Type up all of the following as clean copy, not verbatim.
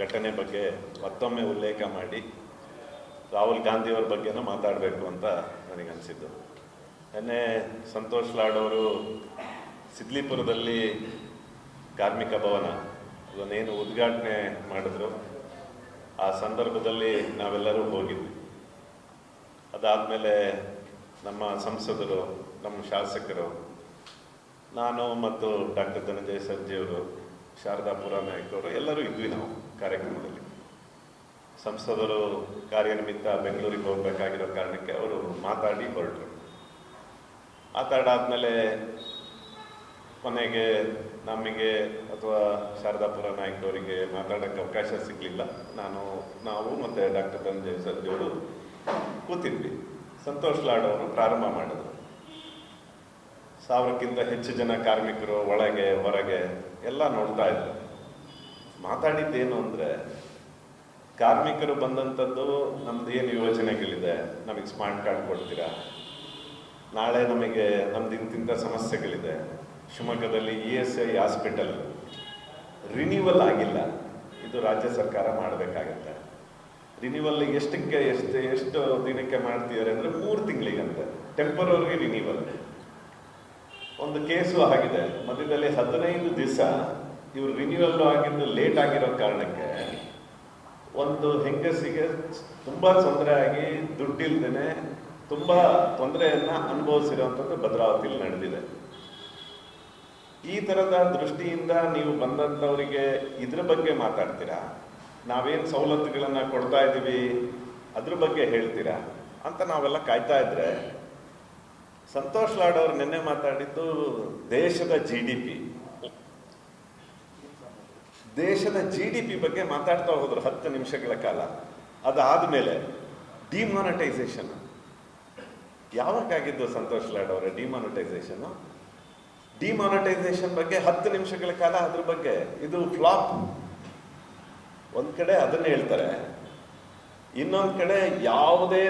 ಘಟನೆ ಬಗ್ಗೆ ಮತ್ತೊಮ್ಮೆ ಉಲ್ಲೇಖ ಮಾಡಿ ರಾಹುಲ್ ಗಾಂಧಿಯವ್ರ ಬಗ್ಗೆನೂ ಮಾತಾಡಬೇಕು ಅಂತ ನನಗನ್ಸಿದ್ದು. ನಿನ್ನೆ ಸಂತೋಷ್ ಲಾಡ್ ಅವರು ಸಿದ್ಲಿಪುರದಲ್ಲಿ ಕಾರ್ಮಿಕ ಭವನ ಅದನ್ನೇನು ಉದ್ಘಾಟನೆ ಮಾಡಿದ್ರು, ಆ ಸಂದರ್ಭದಲ್ಲಿ ನಾವೆಲ್ಲರೂ ಹೋಗಿದ್ವಿ. ಅದಾದಮೇಲೆ ನಮ್ಮ ಸಂಸದರು, ನಮ್ಮ ಶಾಸಕರು, ನಾನು ಮತ್ತು ಡಾಕ್ಟರ್ ಧನಂಜಯ ಸರ್ಜಿಯವರು, ಶಾರದಾ ಪುರಾನಾಯಕ್ ಅವರು ಎಲ್ಲರೂ ಇದ್ವಿ ನಾವು ಕಾರ್ಯಕ್ರಮದಲ್ಲಿ. ಸಂಸದರು ಕಾರ್ಯನಿಮಿತ್ತ ಬೆಂಗಳೂರಿಗೆ ಹೋಗಬೇಕಾಗಿರೋ ಕಾರಣಕ್ಕೆ ಅವರು ಮಾತಾಡಿ ಹೊರಟರು. ಮಾತಾಡಾದ್ಮೇಲೆ ಕೊನೆಗೆ ನಮಗೆ ಅಥವಾ ಶಾರದಾ ಪುರಾನಾಯಕ್ ಅವರಿಗೆ ಮಾತಾಡೋಕ್ಕೆ ಅವಕಾಶ ಸಿಗಲಿಲ್ಲ. ನಾವು ಮತ್ತು ಡಾಕ್ಟರ್ ಧನಂಜಯ ಸರ್ಜಿಯವರು ಕೂತಿದ್ವಿ. ಸಂತೋಷ್ ಲಾಡ್ ಅವರು ಪ್ರಾರಂಭ ಮಾಡಿದ್ರು. 1000ಕ್ಕಿಂತ ಹೆಚ್ಚು ಜನ ಕಾರ್ಮಿಕರು ಒಳಗೆ ಹೊರಗೆ ಎಲ್ಲ ನೋಡ್ತಾ ಇದ್ರು. ಮಾತಾಡಿದ್ದೇನು ಅಂದರೆ, ಕಾರ್ಮಿಕರು ಬಂದಂಥದ್ದು ನಮ್ದು ಏನು ಯೋಜನೆಗಳಿದೆ, ನಮಗೆ ಸ್ಮಾರ್ಟ್ ಕಾರ್ಡ್ ಕೊಡ್ತೀರಾ, ನಾಳೆ ನಮಗೆ ನಮ್ದು ಇಂತಿಂಥ ಸಮಸ್ಯೆಗಳಿದೆ, ಶಿವಮೊಗ್ಗದಲ್ಲಿ ESI ಹಾಸ್ಪಿಟಲ್ ರಿನ್ಯೂವಲ್ ಆಗಿಲ್ಲ, ಇದು ರಾಜ್ಯ ಸರ್ಕಾರ ಮಾಡಬೇಕಾಗತ್ತೆ. ರಿನ್ಯೂವಲ್ ಎಷ್ಟು ದಿನಕ್ಕೆ ಮಾಡ್ತಿದ್ದಾರೆ ಅಂದರೆ 3 ತಿಂಗಳಿಗಂತೆ ಟೆಂಪರರಿ ರಿನ್ಯೂವಲ್. ಒಂದು ಕೇಸು ಆಗಿದೆ, ಮಧ್ಯದಲ್ಲಿ 15 ದಿವಸ ಇವರು ರಿನ್ಯೂವಲ್ ಆಗಿದ್ದು ಲೇಟ್ ಆಗಿರೋ ಕಾರಣಕ್ಕೆ ಒಂದು ಹೆಂಗಸಿಗೆ ತುಂಬ ತೊಂದರೆ ಆಗಿ ದುಡ್ಡಿಲ್ದೇನೆ ತುಂಬ ತೊಂದರೆಯನ್ನು ಅನುಭವಿಸಿರೋವಂಥದ್ದು ಭದ್ರಾವತಿಯಲ್ಲಿ ನಡೆದಿದೆ. ಈ ಥರದ ದೃಷ್ಟಿಯಿಂದ ನೀವು ಬಂದಂಥವರಿಗೆ ಇದ್ರ ಬಗ್ಗೆ ಮಾತಾಡ್ತೀರಾ, ನಾವೇನು ಸವಲತ್ತುಗಳನ್ನು ಕೊಡ್ತಾ ಇದ್ದೀವಿ ಅದ್ರ ಬಗ್ಗೆ ಹೇಳ್ತೀರಾ ಅಂತ ನಾವೆಲ್ಲ ಕಾಯ್ತಾ ಇದ್ರೆ, ಸಂತೋಷ್ ಲಾಡ್ ಅವರು ನಿನ್ನೆ ಮಾತಾಡಿದ್ದು ದೇಶದ GDP ಬಗ್ಗೆ ಮಾತಾಡ್ತಾ ಹೋದ್ರು 10 ನಿಮಿಷಗಳ ಕಾಲ. ಅದಾದಮೇಲೆ ಡಿಮಾನಿಟೈಸೇಷನ್ ಯಾವಾಗಾಗಿದ್ದು ಸಂತೋಷ್ ಲಾಡ್ ಅವರ ಡಿಮಾನಿಟೈಸೇಷನ್ ಬಗ್ಗೆ 10 ನಿಮಿಷಗಳ ಕಾಲ ಅದ್ರ ಬಗ್ಗೆ. ಇದು ಫ್ಲಾಪ್. ಒಂದ್ ಕಡೆ ಅದನ್ನ ಹೇಳ್ತಾರೆ, ಇನ್ನೊಂದು ಕಡೆ ಯಾವುದೇ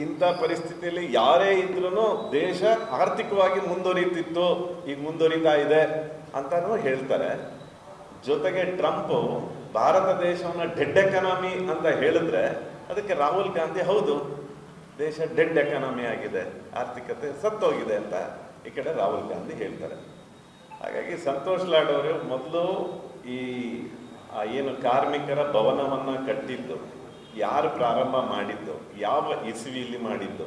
ಇಂಥ ಪರಿಸ್ಥಿತಿಯಲ್ಲಿ ಯಾರೇ ಇದ್ರೂ ದೇಶ ಆರ್ಥಿಕವಾಗಿ ಮುಂದುವರಿತಿತ್ತು, ಈಗ ಮುಂದುವರಿತಾ ಇದೆ ಅಂತಾನು ಹೇಳ್ತಾರೆ. ಜೊತೆಗೆ ಟ್ರಂಪ್ ಭಾರತ ದೇಶವನ್ನ ಡೆಡ್ ಎಕಾನಮಿ ಅಂತ ಹೇಳಿದ್ರೆ ಅದಕ್ಕೆ ರಾಹುಲ್ ಗಾಂಧಿ ಹೌದು ದೇಶ ಡೆಡ್ ಎಕಾನಮಿ ಆಗಿದೆ, ಆರ್ಥಿಕತೆ ಸತ್ತೋಗಿದೆ ಅಂತ ಈ ಕಡೆ ರಾಹುಲ್ ಗಾಂಧಿ ಹೇಳ್ತಾರೆ. ಹಾಗಾಗಿ ಸಂತೋಷ್ ಲಾಡ್ ಅವರು ಮೊದಲು ಈ ಏನು ಕಾರ್ಮಿಕರ ಭವನವನ್ನ ಕಟ್ಟಿದ್ದು, ಯಾರು ಪ್ರಾರಂಭ ಮಾಡಿದ್ದು, ಯಾವ ಇಸವಿಯಲ್ಲಿ ಮಾಡಿದ್ದು,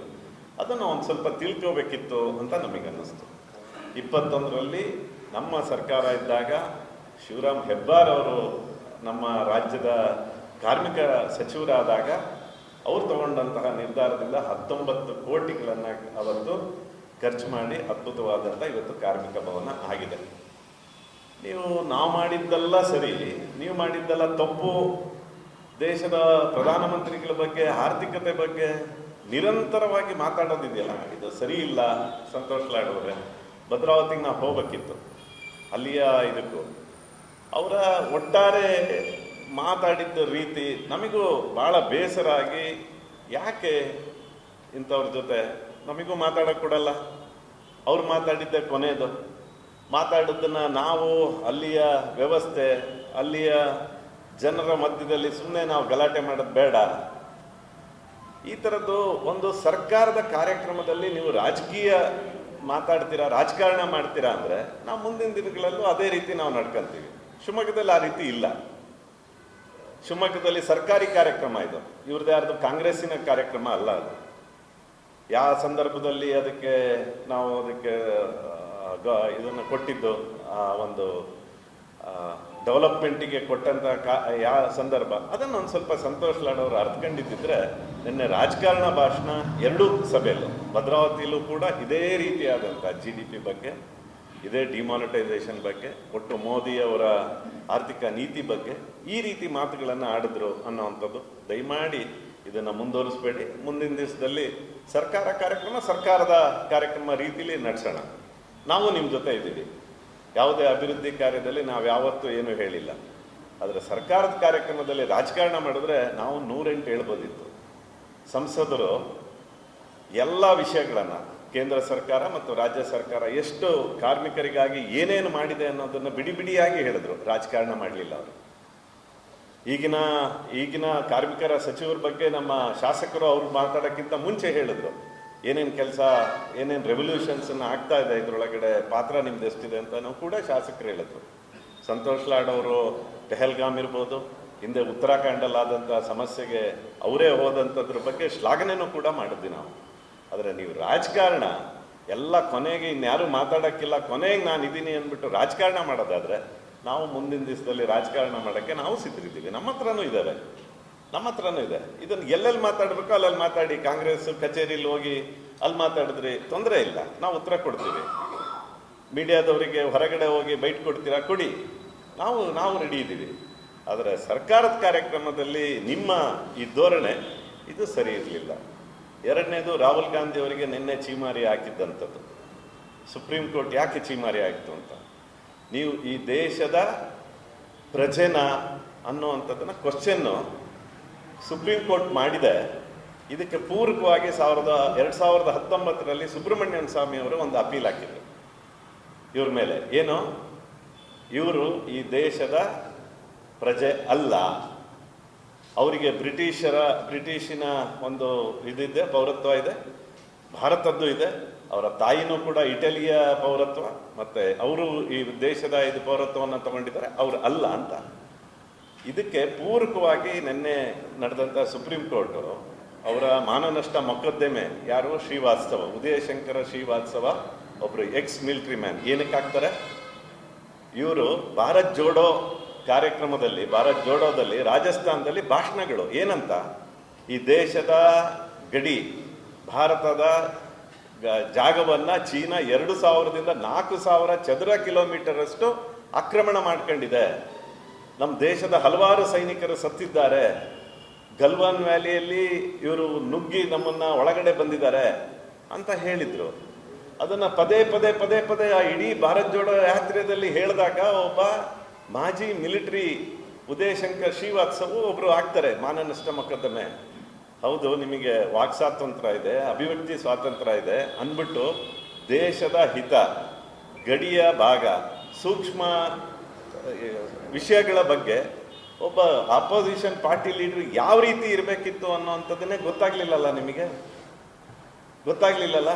ಅದನ್ನು ಒಂದು ಸ್ವಲ್ಪ ತಿಳ್ಕೋಬೇಕಿತ್ತು ಅಂತ ನಮಗನ್ನಿಸ್ತು. 21ರಲ್ಲಿ ನಮ್ಮ ಸರ್ಕಾರ ಇದ್ದಾಗ ಶಿವರಾಮ್ ಹೆಬ್ಬಾರ್ ಅವರು ನಮ್ಮ ರಾಜ್ಯದ ಕಾರ್ಮಿಕ ಸಚಿವರಾದಾಗ ಅವ್ರು ತಗೊಂಡಂತಹ ನಿರ್ಧಾರದಿಂದ 19 ಕೋಟಿಗಳನ್ನು ಅವತ್ತು ಖರ್ಚು ಮಾಡಿ ಅದ್ಭುತವಾದಂಥ ಇವತ್ತು ಕಾರ್ಮಿಕ ಭವನ ಆಗಿದೆ. ನಾವು ಮಾಡಿದ್ದೆಲ್ಲ ಸರಿ, ನೀವು ಮಾಡಿದ್ದೆಲ್ಲ ತಪ್ಪು. ದೇಶದ ಪ್ರಧಾನಮಂತ್ರಿಗಳ ಬಗ್ಗೆ, ಆರ್ಥಿಕತೆ ಬಗ್ಗೆ ನಿರಂತರವಾಗಿ ಮಾತಾಡೋದಿದೆಯಲ್ಲ, ಇದು ಸರಿ ಇಲ್ಲ. ಸಂತೋಷ್ ಲಾಡ್ ಅವರೇ, ಭದ್ರಾವತಿಗೆ ನಾವು ಹೋಗ್ಬೇಕಿತ್ತು, ಅಲ್ಲಿಯ ಇದಕ್ಕೂ ಅವರ ಒಟ್ಟಾರೆ ಮಾತಾಡಿದ್ದ ರೀತಿ ನಮಗೂ ಭಾಳ ಬೇಸರ ಆಗಿ, ಯಾಕೆ ಇಂಥವ್ರ ಜೊತೆ ನಮಗೂ ಮಾತಾಡೋಕ್ಕೆ ಕೊಡಲ್ಲ, ಅವ್ರು ಮಾತಾಡಿದ್ದೆ ಕೊನೆಯದು. ಮಾತಾಡೋದನ್ನು ನಾವು ಅಲ್ಲಿಯ ವ್ಯವಸ್ಥೆ, ಅಲ್ಲಿಯ ಜನರ ಮಧ್ಯದಲ್ಲಿ ಸುಮ್ಮನೆ ನಾವು ಗಲಾಟೆ ಮಾಡೋದು ಬೇಡ. ಈ ಥರದ್ದು ಒಂದು ಸರ್ಕಾರದ ಕಾರ್ಯಕ್ರಮದಲ್ಲಿ ನೀವು ರಾಜಕೀಯ ಮಾತಾಡ್ತೀರಾ, ರಾಜಕಾರಣ ಮಾಡ್ತೀರಾ ಅಂದರೆ ನಾವು ಮುಂದಿನ ದಿನಗಳಲ್ಲೂ ಅದೇ ರೀತಿ ನಾವು ನಡ್ಕೊಂತೀವಿ. ಶಿವಮೊಗ್ಗದಲ್ಲಿ ಆ ರೀತಿ ಇಲ್ಲ. ಶಿವಮೊಗ್ಗದಲ್ಲಿ ಸರ್ಕಾರಿ ಕಾರ್ಯಕ್ರಮ ಇದು, ಇವ್ರದ್ದು ಯಾರ್ದು ಕಾಂಗ್ರೆಸ್ಸಿನ ಕಾರ್ಯಕ್ರಮ ಅಲ್ಲ ಅದು. ಯಾವ ಸಂದರ್ಭದಲ್ಲಿ ಅದಕ್ಕೆ ನಾವು ಇದನ್ನು ಕೊಟ್ಟಿದ್ದು, ಒಂದು ಡೆವಲಪ್ಮೆಂಟಿಗೆ ಕೊಟ್ಟಂತ ಯಾವ ಸಂದರ್ಭ, ಅದನ್ನು ಒಂದು ಸ್ವಲ್ಪ ಸಂತೋಷ್ ಲಾಡ್ ಅವರು ಅರ್ಥಕೊಂಡಿದ್ದಿದ್ರೆ ನಿನ್ನೆ ರಾಜಕಾರಣ ಭಾಷಣ 2 ಸಭೆಯಲ್ಲೂ, ಭದ್ರಾವತಿಯಲ್ಲೂ ಕೂಡ ಇದೇ ರೀತಿಯಾದಂಥ GDP ಬಗ್ಗೆ, ಇದೇ ಡಿಮಾನಿಟೈಸೇಷನ್ ಬಗ್ಗೆ, ಒಟ್ಟು ಮೋದಿಯವರ ಆರ್ಥಿಕ ನೀತಿ ಬಗ್ಗೆ ಈ ರೀತಿ ಮಾತುಗಳನ್ನು ಆಡಿದ್ರು ಅನ್ನೋವಂಥದ್ದು. ದಯಮಾಡಿ ಇದನ್ನು ಮುಂದುವರಿಸಬೇಡಿ. ಮುಂದಿನ ದಿವಸದಲ್ಲಿ ಸರ್ಕಾರದ ಕಾರ್ಯಕ್ರಮ ರೀತಿಲಿ ನಡೆಸೋಣ. ನಾವು ನಿಮ್ಮ ಜೊತೆ ಇದ್ದೀವಿ. ಯಾವುದೇ ಅಭಿವೃದ್ಧಿ ಕಾರ್ಯದಲ್ಲಿ ನಾವು ಯಾವತ್ತೂ ಏನೂ ಹೇಳಿಲ್ಲ. ಆದರೆ ಸರ್ಕಾರದ ಕಾರ್ಯಕ್ರಮದಲ್ಲಿ ರಾಜಕಾರಣ ಮಾಡಿದ್ರೆ ನಾವು 108 ಹೇಳ್ಬೋದಿತ್ತು. ಸಂಸದರು ಎಲ್ಲ ವಿಷಯಗಳನ್ನು, ಕೇಂದ್ರ ಸರ್ಕಾರ ಮತ್ತು ರಾಜ್ಯ ಸರ್ಕಾರ ಎಷ್ಟು ಕಾರ್ಮಿಕರಿಗಾಗಿ ಏನೇನು ಮಾಡಿದೆ ಅನ್ನೋದನ್ನು ಬಿಡಿಯಾಗಿ ಹೇಳಿದ್ರು, ರಾಜಕಾರಣ ಮಾಡಲಿಲ್ಲ ಅವರು. ಈಗಿನ ಕಾರ್ಮಿಕರ ಸಚಿವರ ಬಗ್ಗೆ ನಮ್ಮ ಶಾಸಕರು ಅವ್ರು ಮಾತಾಡೋಕ್ಕಿಂತ ಮುಂಚೆ ಹೇಳಿದ್ರು ಏನೇನು ಕೆಲಸ, ಏನೇನು ರೆವಲ್ಯೂಷನ್ಸನ್ನು ಆಗ್ತಾ ಇದೆ, ಇದರೊಳಗಡೆ ಪಾತ್ರ ನಿಮ್ದು ಎಷ್ಟಿದೆ ಅಂತಲೂ ಕೂಡ ಶಾಸಕರು ಹೇಳಿದ್ರು. ಸಂತೋಷ್ ಲಾಡ್ ಅವರು ಪೆಹಲ್ಗಾಮ್ ಇರ್ಬೋದು, ಹಿಂದೆ ಉತ್ತರಾಖಂಡಲ್ಲಾದಂಥ ಸಮಸ್ಯೆಗೆ ಅವರೇ ಹೋದಂಥದ್ರ ಬಗ್ಗೆ ಶ್ಲಾಘನೆಯೂ ಕೂಡ ಮಾಡಿದ್ವಿ ನಾವು. ಆದರೆ ನೀವು ರಾಜಕಾರಣ ಎಲ್ಲ ಕೊನೆಗೆ ಇನ್ಯಾರು ಮಾತಾಡೋಕ್ಕಿಲ್ಲ, ಕೊನೆಗೆ ನಾನು ಇದ್ದೀನಿ ಅಂದ್ಬಿಟ್ಟು ರಾಜಕಾರಣ ಮಾಡೋದಾದರೆ ನಾವು ಮುಂದಿನ ದಿವಸದಲ್ಲಿ ರಾಜಕಾರಣ ಮಾಡೋಕ್ಕೆ ನಾವು ಸಿದ್ಧರಿದ್ದೀವಿ. ನಮ್ಮ ಹತ್ರನೂ ಇದೆ. ಇದನ್ನು ಎಲ್ಲೆಲ್ಲಿ ಮಾತಾಡಬೇಕು ಅಲ್ಲೆಲ್ಲಿ ಮಾತಾಡಿ. ಕಾಂಗ್ರೆಸ್ ಕಚೇರಿಲಿ ಹೋಗಿ ಅಲ್ಲಿ ಮಾತಾಡಿದ್ರಿ ತೊಂದರೆ ಇಲ್ಲ, ನಾವು ಉತ್ತರ ಕೊಡ್ತೀವಿ. ಮೀಡಿಯಾದವರಿಗೆ ಹೊರಗಡೆ ಹೋಗಿ ಬೈಟ್ ಕೊಡ್ತೀರಾ, ಕೊಡಿ, ನಾವು ರೆಡಿ ಇದ್ದೀವಿ. ಆದರೆ ಸರ್ಕಾರದ ಕಾರ್ಯಕ್ರಮದಲ್ಲಿ ನಿಮ್ಮ ಈ ಧೋರಣೆ ಇದು ಸರಿ ಇರಲಿಲ್ಲ. ಎರಡನೇದು, ರಾಹುಲ್ ಗಾಂಧಿ ಅವರಿಗೆ ನಿನ್ನೆ ಚೀಮಾರಿ ಹಾಕಿದ್ದಂಥದ್ದು. ಸುಪ್ರೀಂ ಕೋರ್ಟ್ ಯಾಕೆ ಚೀಮಾರಿ ಆಯಿತು ಅಂತ, ನೀವು ಈ ದೇಶದ ಪ್ರಜೆನ ಅನ್ನುವಂಥದ್ದನ್ನು ಕ್ವಶನ್ನು ಸುಪ್ರೀಂ ಕೋರ್ಟ್ ಮಾಡಿದೆ. ಇದಕ್ಕೆ ಪೂರಕವಾಗಿ 2019ರಲ್ಲಿ ಸುಬ್ರಹ್ಮಣ್ಯನ್ ಸ್ವಾಮಿ ಅವರು ಒಂದು ಅಪೀಲ್ ಹಾಕಿದ್ರು ಇವ್ರ ಮೇಲೆ. ಏನು, ಇವರು ಈ ದೇಶದ ಪ್ರಜೆ ಅಲ್ಲ, ಅವರಿಗೆ ಬ್ರಿಟಿಷಿನ ಒಂದು ಇದಿದೆ, ಪೌರತ್ವ ಇದೆ, ಭಾರತದ್ದು ಇದೆ, ಅವರ ತಾಯಿನೂ ಕೂಡ ಇಟಲಿಯ ಪೌರತ್ವ, ಮತ್ತು ಅವರು ಈ ದೇಶದ ಇದು ಪೌರತ್ವವನ್ನು ತಗೊಂಡಿದ್ದಾರೆ, ಅವರು ಅಲ್ಲ ಅಂತ. ಇದಕ್ಕೆ ಪೂರಕವಾಗಿ ನಿನ್ನೆ ನಡೆದಂಥ ಸುಪ್ರೀಂ ಕೋರ್ಟು ಅವರ ಮಾನನಷ್ಟ ಮೊಕದ್ದಮೆ, ಯಾರು, ಶ್ರೀವಾತ್ಸವ, ಉದಯಶಂಕರ ಶ್ರೀವಾತ್ಸವ, ಒಬ್ಬರು ಎಕ್ಸ್ ಮಿಲಿಟರಿ ಮ್ಯಾನ್, ಏನಕ್ಕೆ ಹಾಕ್ತಾರೆ, ಇವರು ಭಾರತ್ ಜೋಡೋ ಕಾರ್ಯಕ್ರಮದಲ್ಲಿ, ಭಾರತ್ ಜೋಡೋದಲ್ಲಿ ರಾಜಸ್ಥಾನದಲ್ಲಿ ಭಾಷಣಗಳು ಏನಂತ, ಈ ದೇಶದ ಗಡಿ ಭಾರತದ ಜಾಗವನ್ನು ಚೀನಾ 2000ದಿಂದ 4000 ಚದರ ಕಿಲೋಮೀಟರ್ ಅಷ್ಟು ಆಕ್ರಮಣ ಮಾಡ್ಕೊಂಡಿದೆ, ನಮ್ಮ ದೇಶದ ಹಲವಾರು ಸೈನಿಕರು ಸತ್ತಿದ್ದಾರೆ, ಗಲ್ವಾನ್ ವ್ಯಾಲಿಯಲ್ಲಿ ಇವರು ನುಗ್ಗಿ ನಮ್ಮನ್ನ ಒಳಗಡೆ ಬಂದಿದ್ದಾರೆ ಅಂತ ಹೇಳಿದ್ರು. ಅದನ್ನ ಪದೇ ಪದೇ ಆ ಇಡೀ ಭಾರತ್ ಜೋಡೋ ಯಾತ್ರೆಯಲ್ಲಿ ಹೇಳಿದಾಗ ಒಬ್ಬ ಮಾಜಿ ಮಿಲಿಟರಿ ಉದಯಶಂಕರ್ ಶ್ರೀವಾತ್ಸವ್ ಒಬ್ರು ಆಗ್ತಾರೆ ಮಾನನಷ್ಟ ಮೊಕದ್ದಮೆ. ಹೌದು, ನಿಮಗೆ ವಾಕ್ ಸ್ವಾತಂತ್ರ್ಯ ಇದೆ, ಅಭಿವ್ಯಕ್ತಿ ಸ್ವಾತಂತ್ರ್ಯ ಇದೆ ಅಂದ್ಬಿಟ್ಟು ದೇಶದ ಹಿತ, ಗಡಿಯ ಭಾಗ, ಸೂಕ್ಷ್ಮ ವಿಷಯಗಳ ಬಗ್ಗೆ ಒಬ್ಬ ಅಪೋಸಿಷನ್ ಪಾರ್ಟಿ ಲೀಡರ್ ಯಾವ ರೀತಿ ಇರಬೇಕಿತ್ತು ಅನ್ನೋವಂಥದ್ದನ್ನೇ ಗೊತ್ತಾಗ್ಲಿಲ್ಲಲ್ಲ ನಿಮಗೆ, ಗೊತ್ತಾಗ್ಲಿಲ್ಲಲ್ಲ.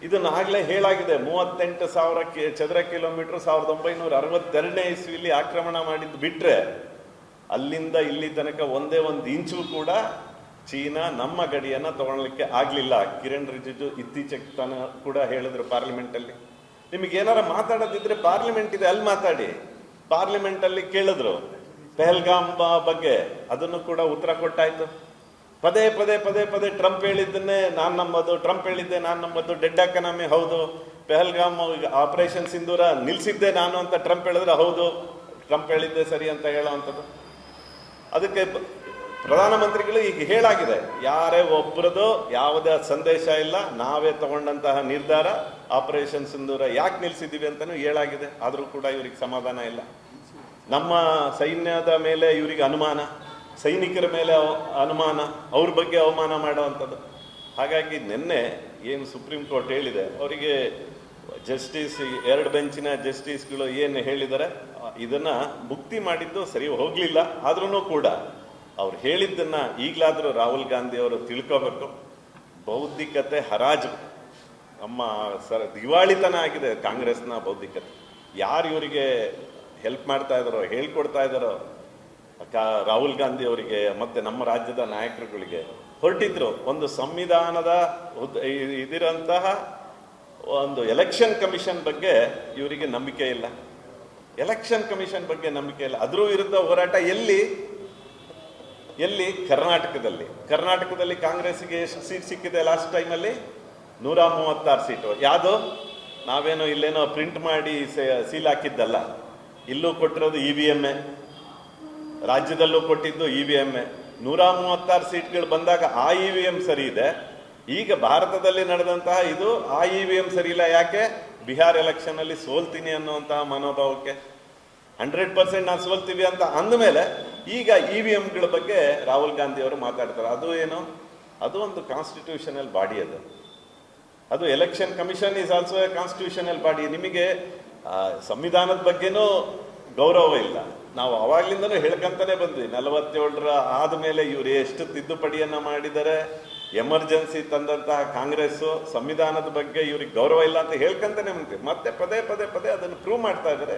ಇದನ್ನ ಆಗ್ಲೇ ಹೇಳಾಗಿದೆ, 38,000 ಚದರ ಕಿಲೋಮೀಟರ್ 1962ನೇ ಇಸ್ವಿಲಿ ಆಕ್ರಮಣ ಮಾಡಿದ್ದು ಬಿಟ್ರೆ ಅಲ್ಲಿಂದ ಇಲ್ಲಿ ತನಕ ಒಂದೇ ಒಂದು ಇಂಚು ಕೂಡ ಚೀನಾ ನಮ್ಮ ಗಡಿಯನ್ನ ತಗೊಳ್ಲಿಕ್ಕೆ ಆಗ್ಲಿಲ್ಲ. ಕಿರಣ್ ರಿಜಿಜು ಇತ್ತೀಚೆಗೆ ತಾನ ಕೂಡ ಹೇಳಿದ್ರು ಪಾರ್ಲಿಮೆಂಟ್ ಅಲ್ಲಿ, ನಿಮಗೆ ಏನಾರ ಮಾತಾಡೋದಿದ್ರೆ ಪಾರ್ಲಿಮೆಂಟ್ ಇದೆ, ಅಲ್ಲಿ ಮಾತಾಡಿ. ಪಾರ್ಲಿಮೆಂಟ್ ಅಲ್ಲಿ ಕೇಳಿದ್ರು ಪೆಹಲ್ಗಾಮ್ ಬಗ್ಗೆ, ಅದನ್ನು ಕೂಡ ಉತ್ತರ ಕೊಟ್ಟಾಯ್ತು. ಪದೇ ಪದೇ ಟ್ರಂಪ್ ಹೇಳಿದ್ದನ್ನೇ ನಾನು ನಂಬೋದು, ಟ್ರಂಪ್ ಹೇಳಿದ್ದೆ ನಾನು ನಂಬೋದು, ಡೆಡ್ ಎಕಾನಮಿ, ಹೌದು. ಪೆಹಲ್ಗಾಮ್ ಆಪರೇಷನ್ ಸಿಂಧೂರ ನಿಲ್ಸಿದ್ದೆ ನಾನು ಅಂತ ಟ್ರಂಪ್ ಹೇಳಿದ್ರೆ ಹೌದು, ಟ್ರಂಪ್ ಹೇಳಿದ್ದೆ ಸರಿ ಅಂತ ಹೇಳೋವಂಥದ್ದು. ಅದಕ್ಕೆ ಪ್ರಧಾನಮಂತ್ರಿಗಳು ಈಗ ಹೇಳಾಗಿದೆ, ಯಾರೇ ಒಬ್ಬರದು ಯಾವುದೇ ಸಂದೇಶ ಇಲ್ಲ, ನಾವೇ ತಗೊಂಡಂತಹ ನಿರ್ಧಾರ, ಆಪರೇಷನ್ ಸಿಂಧೂರ ಯಾಕೆ ನಿಲ್ಸಿದ್ದೀವಿ ಅಂತಲೂ ಹೇಳಾಗಿದೆ. ಆದರೂ ಕೂಡ ಇವ್ರಿಗೆ ಸಮಾಧಾನ ಇಲ್ಲ. ನಮ್ಮ ಸೈನ್ಯದ ಮೇಲೆ ಇವರಿಗೆ ಅನುಮಾನ, ಸೈನಿಕರ ಮೇಲೆ ಅನುಮಾನ, ಅವ್ರ ಬಗ್ಗೆ ಅವಮಾನ ಮಾಡುವಂಥದ್ದು. ಹಾಗಾಗಿ ನಿನ್ನೆ ಏನು ಸುಪ್ರೀಂ ಕೋರ್ಟ್ ಹೇಳಿದೆ, ಅವರಿಗೆ ಜಸ್ಟಿಸ್ 2 ಬೆಂಚಿನ ಜಸ್ಟಿಸ್ಗಳು ಏನು ಹೇಳಿದ್ದಾರೆ ಇದನ್ನ ಮುಕ್ತಿ ಮಾಡಿದ್ದು ಸರಿ ಹೋಗಲಿಲ್ಲ. ಆದ್ರೂ ಕೂಡ ಅವ್ರು ಹೇಳಿದ್ದನ್ನ ಈಗಲಾದರೂ ರಾಹುಲ್ ಗಾಂಧಿ ಅವರು ತಿಳ್ಕೋಬೇಕು. ಬೌದ್ಧಿಕತೆ ಹರಾಜು, ನಮ್ಮ ದಿವಾಳಿತನ ಆಗಿದೆ ಕಾಂಗ್ರೆಸ್ನ ಬೌದ್ಧಿಕತೆ. ಯಾರು ಇವರಿಗೆ ಹೆಲ್ಪ್ ಮಾಡ್ತಾ ಇದ್ದಾರೋ, ಹೇಳ್ಕೊಡ್ತಾ ಇದ್ದಾರೋ, ರಾಹುಲ್ ಗಾಂಧಿ ಅವರಿಗೆ ಮತ್ತೆ ನಮ್ಮ ರಾಜ್ಯದ ನಾಯಕರುಗಳಿಗೆ ಹೊರಟಿದ್ರು. ಒಂದು ಸಂವಿಧಾನದ ಇದಿರಂತಹ ಒಂದು ಎಲೆಕ್ಷನ್ ಕಮಿಷನ್ ಬಗ್ಗೆ ಇವರಿಗೆ ನಂಬಿಕೆ ಇಲ್ಲ, ಎಲೆಕ್ಷನ್ ಕಮಿಷನ್ ಬಗ್ಗೆ ನಂಬಿಕೆ ಇಲ್ಲ. ಅದ್ರ ವಿರುದ್ಧ ಹೋರಾಟ ಎಲ್ಲಿ ಕರ್ನಾಟಕದಲ್ಲಿ ಕಾಂಗ್ರೆಸ್ಗೆ ಎಷ್ಟು ಸೀಟ್ ಸಿಕ್ಕಿದೆ ಲಾಸ್ಟ್ ಟೈಮಲ್ಲಿ? 136 ಸೀಟು. ಯಾವುದು, ನಾವೇನೋ ಇಲ್ಲೇನೋ ಪ್ರಿಂಟ್ ಮಾಡಿ ಸೀಲ್ ಹಾಕಿದ್ದಲ್ಲ, ಇಲ್ಲೂ ಕೊಟ್ಟಿರೋದು EVM, ರಾಜ್ಯದಲ್ಲೂ ಕೊಟ್ಟಿದ್ದು EVM. 136 ಸೀಟ್ಗಳು ಬಂದಾಗ ಆ EVM ಸರಿ ಇದೆ. ಈಗ ಭಾರತದಲ್ಲಿ ನಡೆದಂತಹ ಇದು ಆ EVM ಸರಿ ಇಲ್ಲ. ಯಾಕೆ? ಬಿಹಾರ್ ಎಲೆಕ್ಷನ್ ಅಲ್ಲಿ ಸೋಲ್ತೀನಿ ಅನ್ನುವಂತಹ ಮನೋಭಾವಕ್ಕೆ 100% ನಾವು ಸೋಲ್ತೀವಿ ಅಂತ ಅಂದಮೇಲೆ ಈಗ EVMಗಳ ಬಗ್ಗೆ ರಾಹುಲ್ ಗಾಂಧಿ ಅವರು ಮಾತಾಡ್ತಾರೆ. ಅದು ಏನು, ಅದು ಒಂದು ಕಾನ್ಸ್ಟಿಟ್ಯೂಷನಲ್ ಬಾಡಿ, ಅದು election commission is also A constitutional body. ನಿಮಗೆ ಸಂವಿಧಾನದ ಬಗ್ಗೆನೂ ಗೌರವ ಇಲ್ಲ, ನಾವು ಅವಾಗ್ಲಿಂದನೂ ಹೇಳ್ಕೊಂತಾನೆ ಬಂದ್ವಿ, 47 ಆದಮೇಲೆ ಇವ್ರು ಎಷ್ಟು ತಿದ್ದುಪಡಿಯನ್ನ ಮಾಡಿದರೆ, ಎಮರ್ಜೆನ್ಸಿ ತಂದಂತಹ ಕಾಂಗ್ರೆಸ್ಸು ಸಂವಿಧಾನದ ಬಗ್ಗೆ ಇವ್ರಿಗೆ ಗೌರವ ಇಲ್ಲ ಅಂತ ಹೇಳ್ಕೊಂತಾನೆ ಬಂತೀವಿ. ಮತ್ತೆ ಪದೇ ಪದೇ ಪದೇ ಅದನ್ನು ಪ್ರೂವ್ ಮಾಡ್ತಾ ಇದ್ದಾರೆ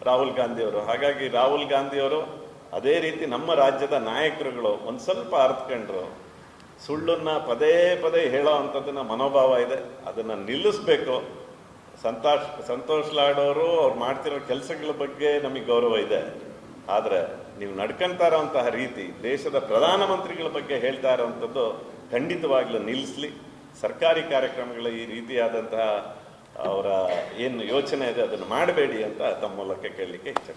ರಾಹುಲ್ ಗಾಂಧಿಯವರು. ಹಾಗಾಗಿ ರಾಹುಲ್ ಗಾಂಧಿಯವರು ಅದೇ ರೀತಿ ನಮ್ಮ ರಾಜ್ಯದ ನಾಯಕರುಗಳು ಒಂದು ಸ್ವಲ್ಪ ಅರ್ಥಕೊಂಡ್ರು, ಸುಳ್ಳನ್ನ ಪದೇ ಪದೇ ಹೇಳೋ ಅಂಥದ್ದನ್ನ ಮನೋಭಾವ ಇದೆ, ಅದನ್ನು ನಿಲ್ಲಿಸ್ಬೇಕು. ಸಂತೋಷ್ ಲಾಡ್ ಅವರು ಅವ್ರು ಮಾಡ್ತಿರೋ ಕೆಲಸಗಳ ಬಗ್ಗೆ ನಮಗೆ ಗೌರವ ಇದೆ, ಆದರೆ ನೀವು ನಡ್ಕೊಂತಾ ಇರೋಂತಹ ರೀತಿ ದೇಶದ ಪ್ರಧಾನಮಂತ್ರಿಗಳ ಬಗ್ಗೆ ಹೇಳ್ತಾ ಇರೋವಂಥದ್ದು ಖಂಡಿತವಾಗ್ಲೂ ನಿಲ್ಲಿಸಲಿ. ಸರ್ಕಾರಿ ಕಾರ್ಯಕ್ರಮಗಳ ಈ ರೀತಿಯಾದಂತಹ ಅವರ ಏನು ಯೋಚನೆ ಇದೆ ಅದನ್ನು ಮಾಡಬೇಡಿ ಅಂತ ತಮ್ಮ ಮೂಲಕ ಕೇಳಲಿಕ್ಕೆ ಇಚ್ಛೆ.